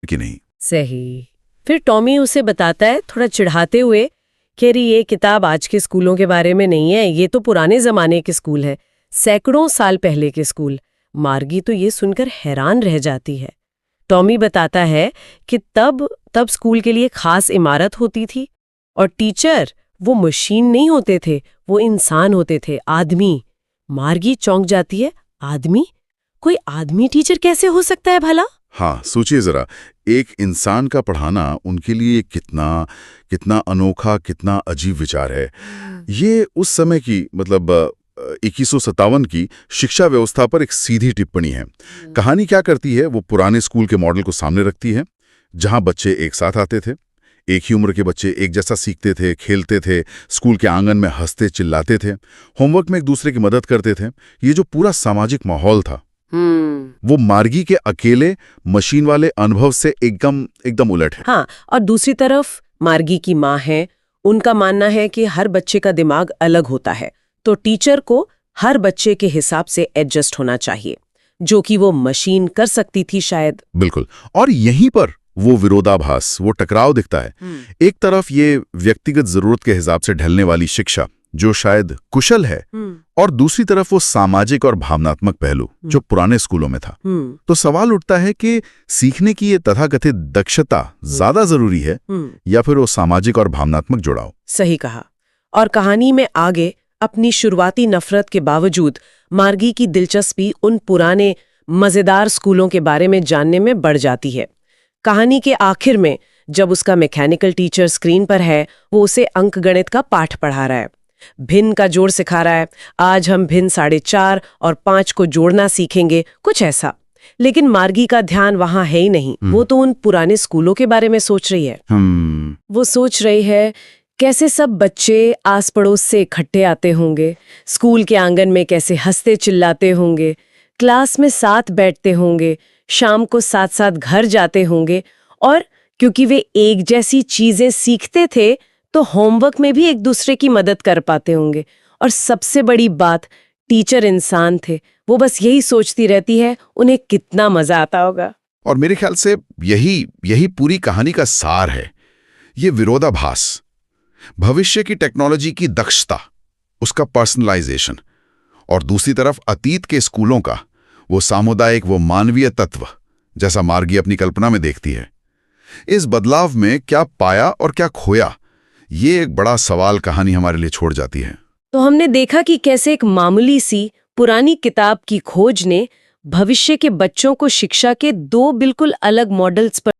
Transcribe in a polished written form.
कि नहीं। सही। फिर टॉमी उसे बताता है थोड़ा चिढ़ाते हुए कि अरे ये किताब आज के स्कूलों के बारे में नहीं है, ये तो पुराने जमाने के स्कूल है, सैकड़ों साल पहले के स्कूल। मार्गी तो ये सुनकर हैरान रह जाती है। टॉमी बताता है कि तब स्कूल के लिए खास इमारत होती थी और टीचर वो मशीन नहीं होते थे, वो इंसान होते थे, आदमी। मार्गी चौंक जाती है, आदमी? कोई आदमी टीचर कैसे हो सकता है भला? हाँ, सोचिए जरा, एक इंसान का पढ़ाना उनके लिए कितना कितना अनोखा, कितना अजीब विचार है। ये उस समय की मतलब 2157 की शिक्षा व्यवस्था पर एक सीधी टिप्पणी है। कहानी क्या करती है, वो पुराने स्कूल के मॉडल को सामने रखती है, जहां बच्चे एक साथ आते थे, एक ही उम्र के बच्चे एक जैसा सीखते थे, खेलते थे, स्कूल के आंगन में हंसते चिल्लाते थे, होमवर्क में एक दूसरे की मदद करते थे। ये जो पूरा सामाजिक माहौल था, वो मार्गी के अकेले मशीन वाले अनुभव से एकदम उलट है। हाँ, और दूसरी तरफ मार्गी की माँ है, उनका मानना है कि हर बच्चे का दिमाग अलग होता है, तो टीचर को हर बच्चे के हिसाब से एडजस्ट होना चाहिए, जो कि वो मशीन कर सकती थी शायद। बिल्कुल, और यहीं पर वो विरोधाभास, वो टकराव दिखता है। एक तरफ ये व्यक्तिगत जरूरत के हिसाब से ढलने वाली शिक्षा जो शायद कुशल है, और दूसरी तरफ वो सामाजिक और भावनात्मक पहलू जो पुराने स्कूलों में था। तो सवाल उठता है कि सीखने की ये तथाकथित दक्षता ज्यादा जरूरी है या फिर वो सामाजिक और भावनात्मक जुड़ाव। सही कहा। और कहानी में आगे अपनी शुरुआती नफरत के बावजूद मार्गी की दिलचस्पी उन पुराने मजेदार स्कूलों के बारे में जानने में बढ़ जाती है। कहानी के आखिर में जब उसका मैकेनिकल टीचर स्क्रीन पर है, वो उसे अंकगणित का पाठ पढ़ा रहा है, भिन्न का जोड़ सिखा रहा है। आज हम भिन्न 4.5 और 5 को जोड़ना सीखेंगे, कुछ ऐसा। लेकिन मार्गी का ध्यान वहां है ही नहीं। वो तो उन पुराने स्कूलों के बारे में सोच रही है। वो सोच रही है कैसे सब बच्चे आस पड़ोस से इकट्ठे आते होंगे, स्कूल के आंगन में कैसे हंसते चिल्लाते होंगे, क्लास में साथ बैठते होंगे, शाम को साथ साथ घर जाते होंगे, और क्योंकि वे एक जैसी चीजें सीखते थे तो होमवर्क में भी एक दूसरे की मदद कर पाते होंगे। और सबसे बड़ी बात, टीचर इंसान थे। वो बस यही सोचती रहती है उन्हें कितना मजा आता होगा। और मेरे ख्याल से यही पूरी कहानी का सार है, ये विरोधाभास। भविष्य की टेक्नोलॉजी की दक्षता, उसका पर्सनलाइजेशन, और दूसरी तरफ अतीत के स्कूलों का वो सामुदायिक, वो मानवीय तत्व जैसा मार्गी अपनी कल्पना में देखती है। इस बदलाव में क्या पाया और क्या खोया, ये एक बड़ा सवाल कहानी हमारे लिए छोड़ जाती है। तो हमने देखा कि कैसे एक मामूली सी पुरानी किताब की खोज ने भविष्य के बच्चों को शिक्षा के 2 बिल्कुल अलग मॉडल्स पर